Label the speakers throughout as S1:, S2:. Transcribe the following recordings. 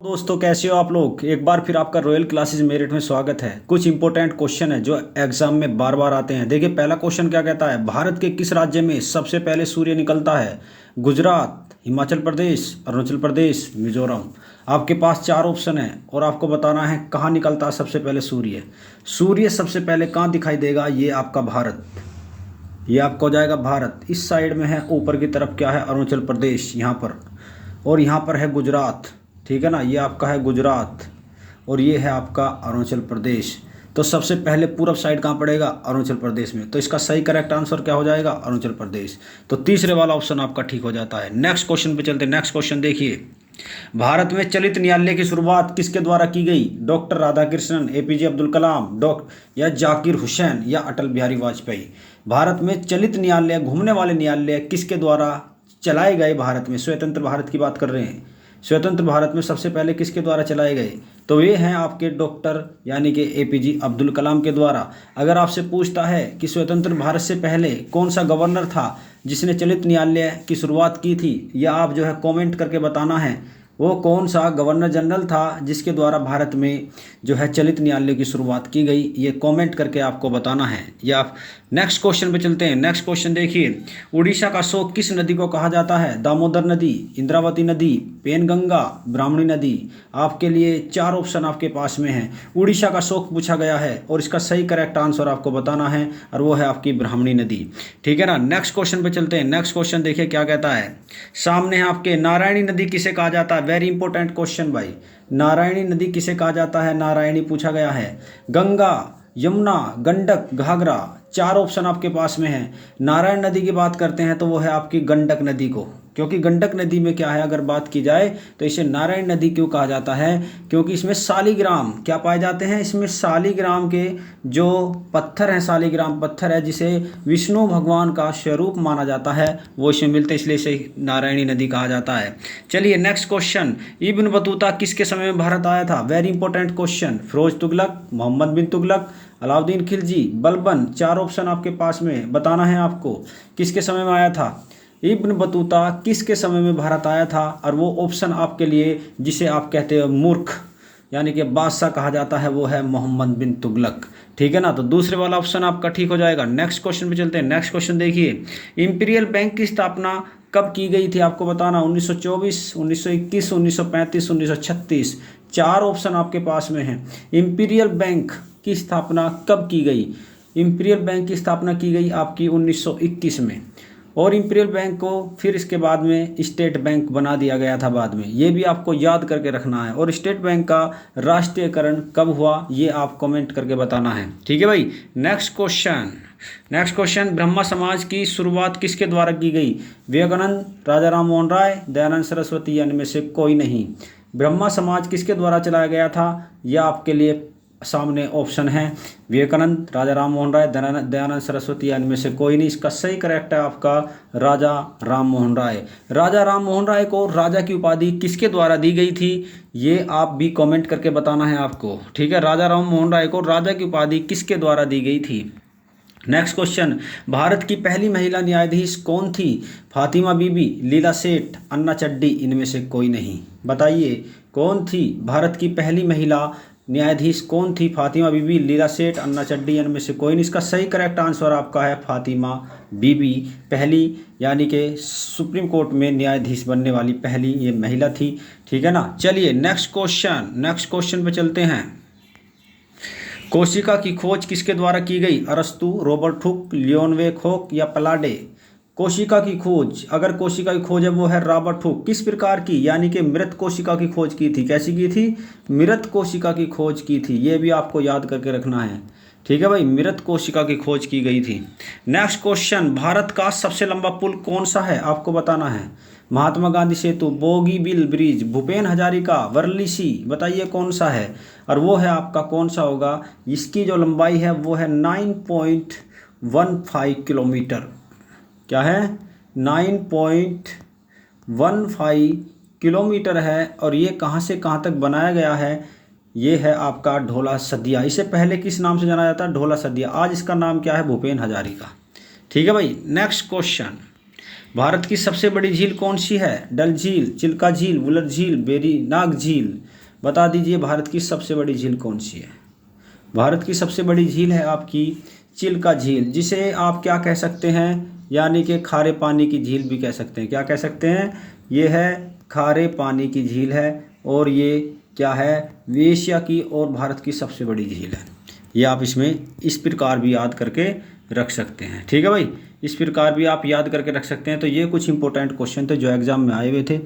S1: दोस्तों कैसे हो आप लोग। एक बार फिर आपका रॉयल क्लासेस मेरिट में स्वागत है। कुछ इंपॉर्टेंट क्वेश्चन है जो एग्जाम में बार बार आते हैं। देखिए पहला क्वेश्चन क्या कहता है, भारत के किस राज्य में सबसे पहले सूर्य निकलता है? गुजरात, हिमाचल प्रदेश, अरुणाचल प्रदेश, मिजोरम। आपके पास चार ऑप्शन है और आपको बताना है कहाँ निकलता है सबसे पहले सूर्य। सूर्य सबसे पहले कहाँ दिखाई देगा? ये आपका भारत, ये आपका हो जाएगा भारत। इस साइड में है ऊपर की तरफ क्या है? अरुणाचल प्रदेश यहाँ पर, और यहाँ पर है गुजरात। ठीक है ना, ये आपका है गुजरात और ये है आपका अरुणाचल प्रदेश। तो सबसे पहले पूरब साइड कहाँ पड़ेगा? अरुणाचल प्रदेश में। तो इसका सही करेक्ट आंसर क्या हो जाएगा? अरुणाचल प्रदेश। तो तीसरे वाला ऑप्शन आपका ठीक हो जाता है। नेक्स्ट क्वेश्चन पे चलते हैं। नेक्स्ट क्वेश्चन देखिए, भारत में चलित न्यायालय की शुरुआत किसके द्वारा की गई? डॉक्टर राधाकृष्णन, एपीजे अब्दुल कलाम, या जाकिर हुसैन, या अटल बिहारी वाजपेयी। भारत में चलित न्यायालय, घूमने वाले न्यायालय किसके द्वारा चलाए गए? भारत में स्वतंत्र भारत की बात कर रहे हैं। स्वतंत्र भारत में सबसे पहले किसके द्वारा चलाए गए? तो ये हैं आपके डॉक्टर यानी कि एपीजे अब्दुल कलाम के द्वारा। अगर आपसे पूछता है कि स्वतंत्र भारत से पहले कौन सा गवर्नर था जिसने चलित न्यायालय की शुरुआत की थी, या आप जो है कमेंट करके बताना है वो कौन सा गवर्नर जनरल था जिसके द्वारा भारत में जो है चलित न्यायालय की शुरुआत की गई, ये कमेंट करके आपको बताना है। या आप नेक्स्ट क्वेश्चन पे चलते हैं। नेक्स्ट क्वेश्चन देखिए, उड़ीसा का शोक किस नदी को कहा जाता है? दामोदर नदी, इंद्रावती नदी, पेनगंगा, ब्राह्मणी नदी। आपके लिए चार ऑप्शन आपके पास में है। उड़ीसा का शोक पूछा गया है और इसका सही करेक्ट आंसर आपको बताना है और वो है आपकी ब्राह्मणी नदी। ठीक है ना। नेक्स्ट क्वेश्चन पे चलते हैं। नेक्स्ट क्वेश्चन देखिए क्या कहता है, सामने है आपके नारायणी नदी किसे कहा जाता है? वेरी इंपॉर्टेंट क्वेश्चन भाई। नारायणी नदी किसे कहा जाता है? नारायणी पूछा गया है। गंगा, यमुना, गंडक, घाघरा। चार ऑप्शन आपके पास में है। नारायण नदी की बात करते हैं तो वो है आपकी गंडक नदी को, क्योंकि गंडक नदी में क्या है अगर बात की जाए तो इसे नारायण नदी क्यों कहा जाता है? क्योंकि इसमें शालिग्राम क्या पाए जाते हैं? इसमें शालिग्राम के जो पत्थर हैं, शालिग्राम पत्थर है जिसे विष्णु भगवान का स्वरूप माना जाता है, वो इसमें मिलते हैं, इसलिए इसे नारायणी नदी कहा जाता है। चलिए नेक्स्ट क्वेश्चन, इब्न बतूता किसके समय में भारत आया था? Very important question. Firoz Tughlaq, Mohammad bin Tughlaq, Alauddin Khilji, Balban. चार ऑप्शन आपके पास में, बताना है आपको किसके समय में आया था। इब्न बतूता किसके समय में भारत आया था? और वो ऑप्शन आपके लिए जिसे आप कहते हो मूर्ख यानी कि बादशाह कहा जाता है, वो है मोहम्मद बिन तुगलक। ठीक है ना, तो दूसरे वाला ऑप्शन आपका ठीक हो जाएगा। नेक्स्ट क्वेश्चन पे चलते हैं। नेक्स्ट क्वेश्चन देखिए, इंपीरियल बैंक की स्थापना कब की गई थी? आपको बताना 1924, 1921, 1935, 1936। चार ऑप्शन आपके पास में है। इंपीरियल बैंक की स्थापना कब की गई? इंपीरियल बैंक की स्थापना की गई आपकी 1921 में, और इंपीरियल बैंक को फिर इसके बाद में स्टेट बैंक बना दिया गया था बाद में। ये भी आपको याद करके रखना है। और स्टेट बैंक का राष्ट्रीयकरण कब हुआ ये आप कमेंट करके बताना है। ठीक है भाई। Next question, next question, Brahma समाज की शुरुआत किसके द्वारा की गई? विवेकानंद, राजा राम मोहन राय, दयानंद सरस्वती, इनमें से कोई नहीं। ब्रह्मा समाज किसके द्वारा चलाया गया था? यह आपके लिए सामने ऑप्शन है, विवेकानंद, राजा राम मोहन राय, दयानंद सरस्वती, इनमें से कोई नहीं। इसका सही करेक्ट है आपका राजा राम मोहन राय। राजा राम मोहन राय को राजा की उपाधि किसके द्वारा दी गई थी? ये आप भी कमेंट करके बताना है आपको। ठीक है, राजा राम मोहन राय को राजा की उपाधि किसके द्वारा दी गई थी? नेक्स्ट क्वेश्चन, भारत की पहली महिला न्यायाधीश कौन थी? फातिमा बीबी, लीला सेठ, अन्ना चड्डी, इनमें से कोई नहीं। बताइए कौन थी भारत की पहली महिला न्यायाधीश? कौन थी? फातिमा बीबी, लीला सेठ, अन्ना चड्डी, इनमें से कोई नहीं। इसका सही करेक्ट आंसर आपका है फातिमा बीबी। पहली यानी कि सुप्रीम कोर्ट में न्यायाधीश बनने वाली पहली ये महिला थी। ठीक है ना। चलिए नेक्स्ट क्वेश्चन, नेक्स्ट क्वेश्चन पे चलते हैं। कोशिका की खोज किसके द्वारा की गई? अरस्तु, रॉबर्ट हुक, लियोनवे खोक, या पलाडे। कोशिका की खोज, अगर कोशिका की खोज है वो है रॉबर्ट हुक। किस प्रकार की? यानी कि मृत कोशिका की खोज की थी। कैसी की थी? मृत कोशिका की खोज की थी। ये भी आपको याद करके रखना है। ठीक है भाई, मृत कोशिका की खोज की गई थी। नेक्स्ट क्वेश्चन, भारत का सबसे लंबा पुल कौन सा है? आपको बताना है। महात्मा गांधी सेतु, बोगीबिल ब्रिज, भूपेन हजारिका, वर्ली सी। बताइए कौन सा है? और वो है आपका कौन सा होगा? इसकी जो लंबाई है वो है 9.15 किलोमीटर। क्या है? 9.15 किलोमीटर है। और ये कहाँ से कहाँ तक बनाया गया है? ये है आपका ढोला सदिया। इसे पहले किस नाम से जाना जाता है? ढोला सदिया। आज इसका नाम क्या है? भूपेन हजारिका। ठीक है भाई। नेक्स्ट क्वेश्चन, भारत की सबसे बड़ी झील कौन सी है? डल झील, चिल्का झील, वुलर झील, वेरीनाग झील। बता दीजिए भारत की सबसे बड़ी झील कौन सी है? भारत की सबसे बड़ी झील है आपकी चिल्का झील, जिसे आप क्या कह सकते हैं, यानी कि खारे पानी की झील भी कह सकते हैं। क्या कह सकते हैं? ये है खारे पानी की झील है और ये क्या है? एशिया की और भारत की सबसे बड़ी झील है। ये आप इसमें इस प्रकार भी याद करके रख सकते हैं। ठीक है भाई, इस प्रकार भी आप याद करके रख सकते हैं। तो ये कुछ इंपॉर्टेंट क्वेश्चन थे जो एग्जाम में आए हुए थे।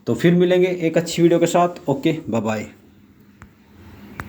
S1: तो फिर मिलेंगे एक अच्छी वीडियो के साथ। Okay, bye bye.